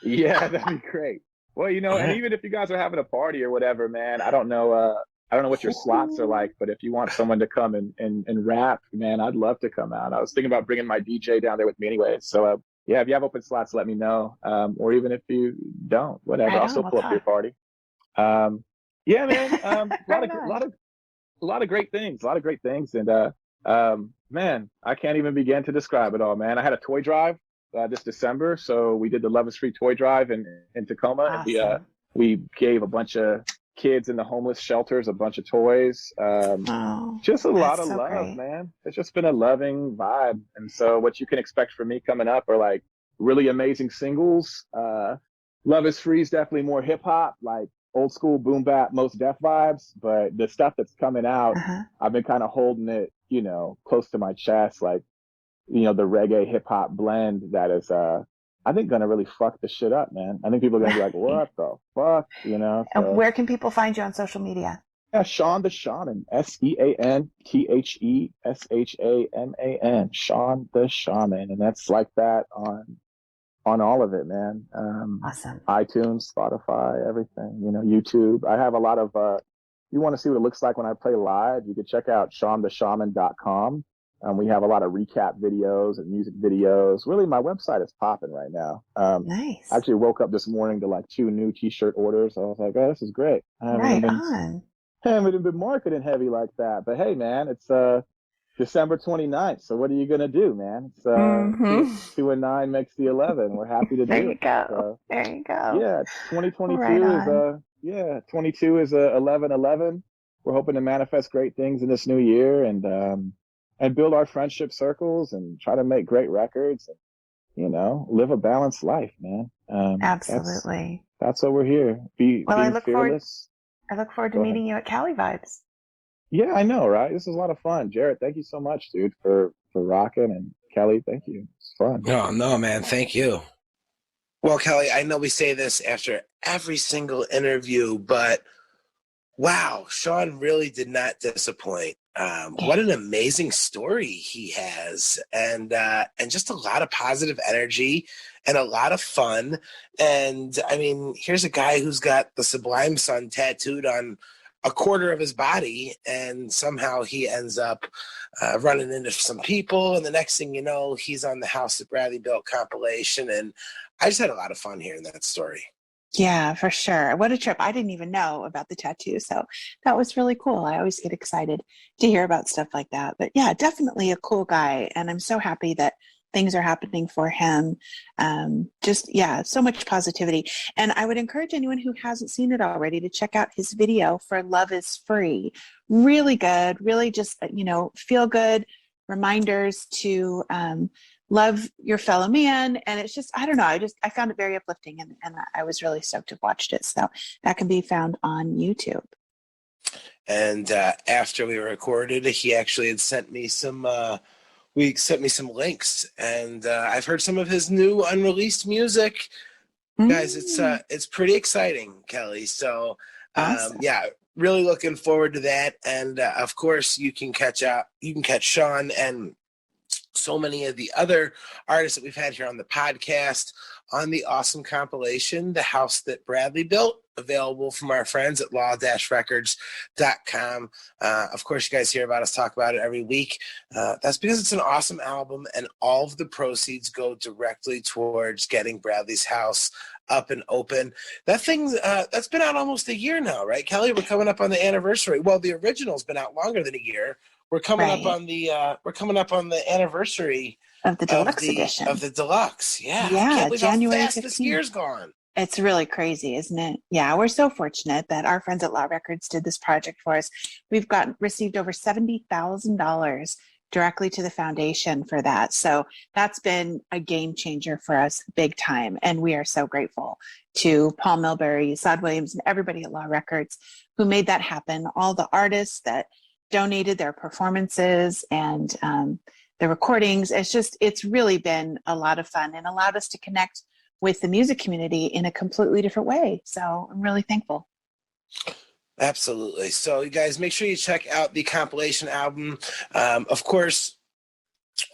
[SPEAKER 5] Yeah, that'd be great. Well,
[SPEAKER 4] All
[SPEAKER 5] and
[SPEAKER 4] right.
[SPEAKER 5] even if you guys are having a party or whatever, man, I don't know what your slots are like, but if you want someone to come and rap, man, I'd love to come out. I was thinking about bringing my DJ down there with me anyway. So, yeah, if you have open slots, let me know. Or even if you don't, whatever,
[SPEAKER 1] Right
[SPEAKER 5] I'll
[SPEAKER 1] on.
[SPEAKER 5] still
[SPEAKER 1] We'll
[SPEAKER 5] pull up to your
[SPEAKER 1] talk.
[SPEAKER 5] party. Yeah, man,
[SPEAKER 1] Right on.
[SPEAKER 5] a lot of great things, and man, I can't even begin to describe it all, man. I had a toy drive this December, so we did the Love Is Free toy drive in Tacoma, and
[SPEAKER 1] Awesome.
[SPEAKER 5] we gave a bunch of kids in the homeless shelters a bunch of toys.
[SPEAKER 1] Oh,
[SPEAKER 5] Just a lot
[SPEAKER 1] that's
[SPEAKER 5] of
[SPEAKER 1] so
[SPEAKER 5] love,
[SPEAKER 1] great.
[SPEAKER 5] man. It's just been a loving vibe, and so what you can expect from me coming up are like really amazing singles. Love Is Free is definitely more hip hop, like old school boom bap, most Def vibes. But the stuff that's coming out,
[SPEAKER 1] Uh-huh.
[SPEAKER 5] I've been kind of holding it, close to my chest, like the reggae hip hop blend that is, I think gonna really fuck the shit up, man. I think people are gonna be like,
[SPEAKER 1] Right.
[SPEAKER 5] what the fuck,
[SPEAKER 1] And
[SPEAKER 5] So
[SPEAKER 1] where can people find you on social media?
[SPEAKER 5] yeah, Sean the Shaman, SeanTheShaman, Sean the Shaman, and that's like that on all of it, man.
[SPEAKER 1] Awesome.
[SPEAKER 5] iTunes, Spotify, everything, YouTube. I have a lot of, you want to see what it looks like when I play live, you can check out SeanTheShaman.com. We have a lot of recap videos and music videos. Really, my website is popping right now. I
[SPEAKER 1] Nice.
[SPEAKER 5] actually woke up this morning to like 2 new t-shirt orders. I was like, oh, this is great.
[SPEAKER 1] Right on.
[SPEAKER 5] Haven't even been marketing heavy like that. But hey, man, it's December 29th. So what are you gonna do, man? It's
[SPEAKER 1] Mm-hmm.
[SPEAKER 5] 2 and 9 makes the 11. We're happy to
[SPEAKER 1] There
[SPEAKER 5] do
[SPEAKER 1] you
[SPEAKER 5] it.
[SPEAKER 1] go.
[SPEAKER 5] So
[SPEAKER 1] There you go.
[SPEAKER 5] yeah,
[SPEAKER 1] Right
[SPEAKER 5] 2022 is
[SPEAKER 1] on.
[SPEAKER 5] 22 is 11/11. We're hoping to manifest great things in this new year and build our friendship circles and try to make great records and live a balanced life, man.
[SPEAKER 1] Absolutely.
[SPEAKER 5] That's what we're here.
[SPEAKER 1] Well,
[SPEAKER 5] Being fearless.
[SPEAKER 1] I look forward to
[SPEAKER 5] Go ahead.
[SPEAKER 1] meeting you at Cali Vibes.
[SPEAKER 5] Yeah, I know, right? This is a lot of fun. Jarett, thank you so much, dude, for rocking, and Kelly, thank you. It's fun.
[SPEAKER 4] Oh, no, man. Thank you. Well, Kelly, I know we say this after every single interview, but wow, Sean really did not disappoint. What an amazing story he has, and just a lot of positive energy and a lot of fun. And I mean, here's a guy who's got the Sublime Sun tattooed on a quarter of his body, and somehow he ends up running into some people, and the next thing you know, he's on the House that Bradley Built compilation. And I just had a lot of fun hearing that story.
[SPEAKER 1] Yeah, for sure. What a trip. I didn't even know about the tattoo. So that was really cool. I always get excited to hear about stuff like that. But yeah, definitely a cool guy. And I'm so happy that things are happening for him. Yeah, so much positivity. And I would encourage anyone who hasn't seen it already to check out his video for Love Is Free. Really good, really just, feel good reminders to love your fellow man. And it's just, I don't know, I found it very uplifting, and I was really stoked to have watched it. So that can be found on YouTube.
[SPEAKER 4] And after we recorded, he actually had sent me some links, and I've heard some of his new unreleased music. Guys, it's pretty exciting, Kelly. So
[SPEAKER 1] Awesome.
[SPEAKER 4] yeah, really looking forward to that. And of course, you can catch Sean and so many of the other artists that we've had here on the podcast on the awesome compilation, The House That Bradley Built, available from our friends at law-records.com. Of course, you guys hear about us talk about it every week. That's because it's an awesome album, and all of the proceeds go directly towards getting Bradley's house up and open. That thing, that's been out almost a year now, right, Kelly? We're coming up on the anniversary. Well, the original's been out longer than a year. We're coming up on the anniversary
[SPEAKER 1] of the deluxe edition.
[SPEAKER 4] Of the deluxe. Yeah. I
[SPEAKER 1] Yeah,
[SPEAKER 4] can't believe
[SPEAKER 1] January
[SPEAKER 4] how fast
[SPEAKER 1] 15th.
[SPEAKER 4] this year's gone.
[SPEAKER 1] It's really crazy, isn't it? Yeah, we're so fortunate that our friends at Law Records did this project for us. We've received over $70,000 directly to the foundation for that. So that's been a game changer for us big time. And we are so grateful to Paul Milbury, Sod Williams, and everybody at Law Records who made that happen. All the artists that donated their performances and the recordings. It's really been a lot of fun and allowed us to connect with the music community in a completely different way. So I'm really thankful.
[SPEAKER 4] Absolutely. So you guys make sure you check out the compilation album. Of course,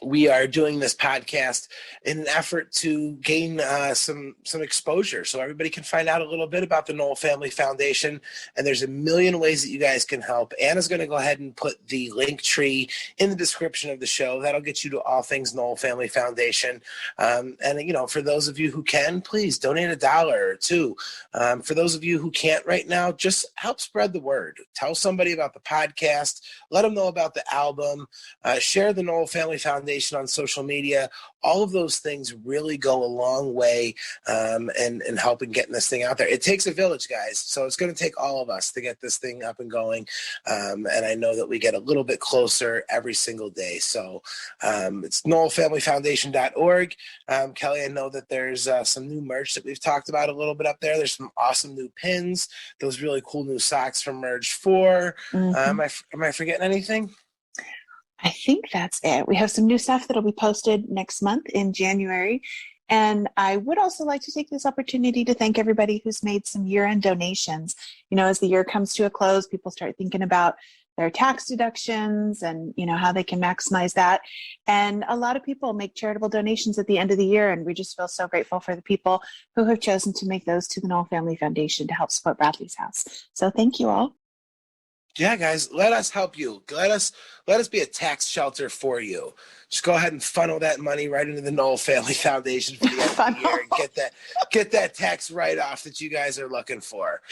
[SPEAKER 4] we are doing this podcast in an effort to gain some exposure so everybody can find out a little bit about the Knoll Family Foundation. And there's a million ways that you guys can help. Anna's going to go ahead and put the link tree in the description of the show. That'll get you to all things Knoll Family Foundation. And, you know, for those of you who can, please donate $1 or $2. For those of you who can't right now, just help spread the word. Tell somebody about the podcast. Let them know about the album. Share the Knoll Family Foundation on social media. All of those things really go a long way in helping getting this thing out there. It takes a village, guys. So it's going to take all of us to get this thing up and going. And I know that we get a little bit closer every single day. So it's knollfamilyfoundation.org. Kelly, I know that there's some new merch that we've talked about a little bit up there. There's some awesome new pins, those really cool new socks from Merge 4. Am I forgetting anything?
[SPEAKER 1] I think that's it. We have some new stuff that'll be posted next month in January. And I would also like to take this opportunity to thank everybody who's made some year-end donations. You know, as the year comes to a close, people start thinking about their tax deductions and, you know, how they can maximize that. And a lot of people make charitable donations at the end of the year. And we just feel so grateful for the people who have chosen to make those to the Knoll Family Foundation to help support Bradley's House. So thank you all.
[SPEAKER 4] Yeah, guys, let us help you. Let us be a tax shelter for you. Just go ahead and funnel that money right into the Knoll Family Foundation for the end of the year and get that tax write-off that you guys are looking for.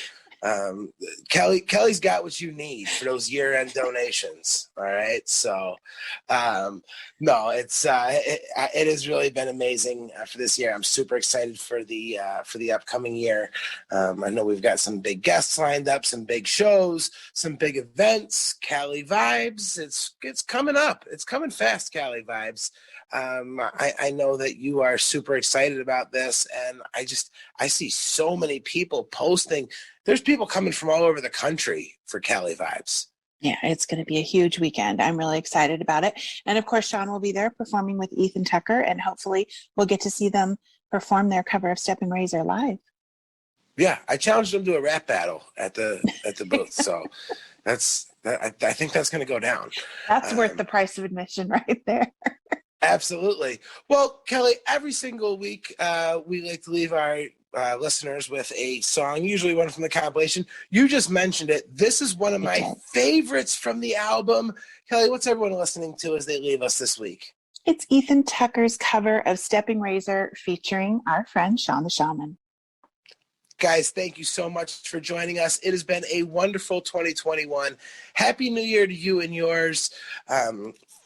[SPEAKER 4] Kelly's got what you need for those year-end donations. All right, so no, it has really been amazing for this year. I'm super excited for the upcoming year. I know we've got some big guests lined up, some big shows, some big events. Cali Vibes, it's coming up. It's coming fast, Cali Vibes. I know that you are super excited about this, and I see so many people posting. There's people coming from all over the country for Cali Vibes.
[SPEAKER 1] Yeah, it's going to be a huge weekend. I'm really excited about it. And of course, Sean will be there performing with Ethan Tucker, and hopefully we'll get to see them perform their cover of Steppin' Razor live.
[SPEAKER 4] Yeah, I challenged them to a rap battle at the booth. So I think that's going to go down.
[SPEAKER 1] That's worth the price of admission right there.
[SPEAKER 4] Absolutely. Well, Kelly, every single week we like to leave our listeners with a song, usually one from the compilation. You just mentioned it. This is one of my favorites from the album. Kelly, what's everyone listening to as they leave us this week?
[SPEAKER 1] It's Ethan Tucker's cover of Steppin' Razor featuring our friend Sean The Shaman.
[SPEAKER 4] Guys, thank you so much for joining us. It has been a wonderful 2021. Happy New Year to you and yours.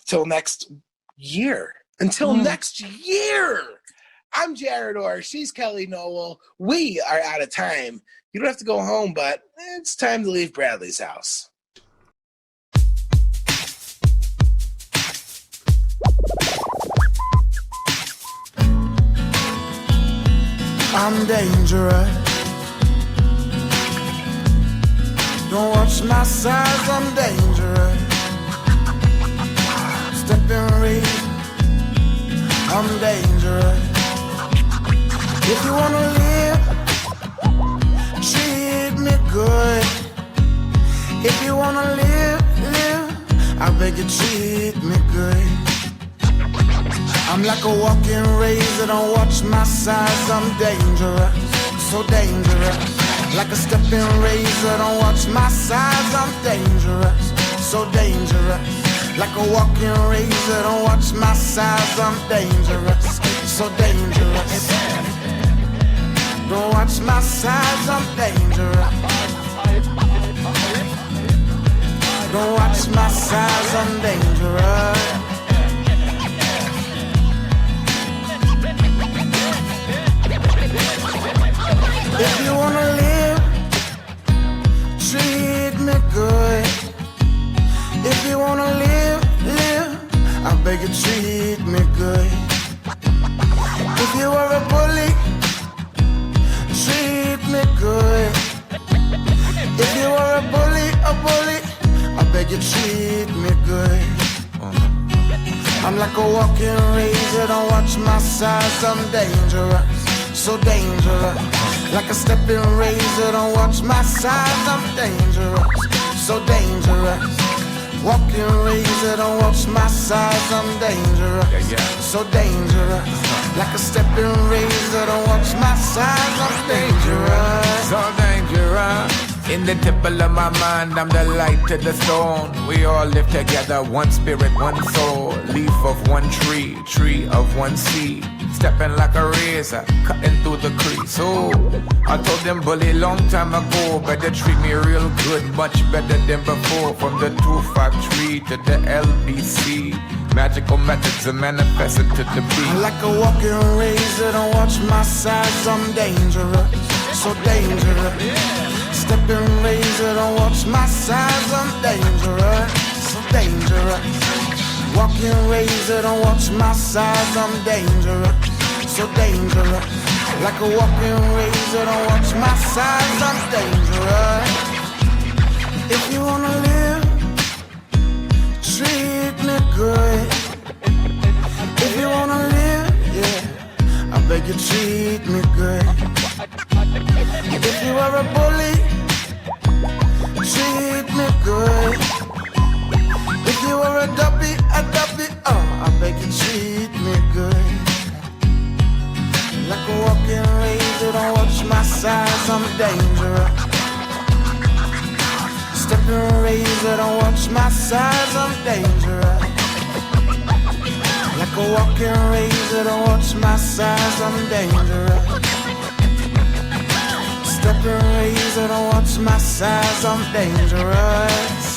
[SPEAKER 4] Till next year. Next year. I'm Jarett Orr. She's Kelly Noel. We are out of time. You don't have to go home, but it's time to leave Bradley's house.
[SPEAKER 3] I'm dangerous. Don't watch my size, I'm dangerous. Steppin' razor, I'm dangerous. If you wanna live, treat me good. If you wanna live, I beg you treat me good. I'm like a walking razor, don't watch my size, I'm dangerous, so dangerous. Like a stepping razor, don't watch my size, I'm dangerous, so dangerous. Like a walking razor, don't watch my size, I'm dangerous, so dangerous. Don't watch my size, I'm dangerous. Don't watch my size, I'm dangerous. If you wanna live, treat me good. If you wanna live, beg you treat me good. I'm like a walking razor, don't watch my size, I'm dangerous, so dangerous. Like a stepping razor, don't watch my size, I'm dangerous, so dangerous. Walking razor, don't watch my size, I'm dangerous, so dangerous. Like a stepping razor, don't watch my size, I'm dangerous,
[SPEAKER 6] so dangerous. In the temple of my mind, I'm the light to the stone. We all live together, one spirit, one soul. Leaf of one tree, tree of one seed. Stepping like a razor, cutting through the crease. Oh, I told them bully long time ago, better treat me real good, much better than before. From the 253 to the LBC, magical methods are manifested to the beat.
[SPEAKER 3] Like a walking razor, don't watch my size, I'm dangerous, so dangerous. Stepping razor, don't watch my size, I'm dangerous, so dangerous. Walking razor, don't watch my size, I'm dangerous, so dangerous. Like a walking razor, don't watch my size, I'm dangerous. If you wanna live, treat me good. If you wanna live, yeah, I beg you treat me good. If you are a bully, treat me good. If you are a duppy, oh, I beg you treat me good. Like a walking razor, don't watch my size, I'm dangerous. Stepping razor, don't watch my size, I'm dangerous. Like a walking razor, don't watch my size, I'm dangerous. Stepping razor, don't watch my size, I'm dangerous.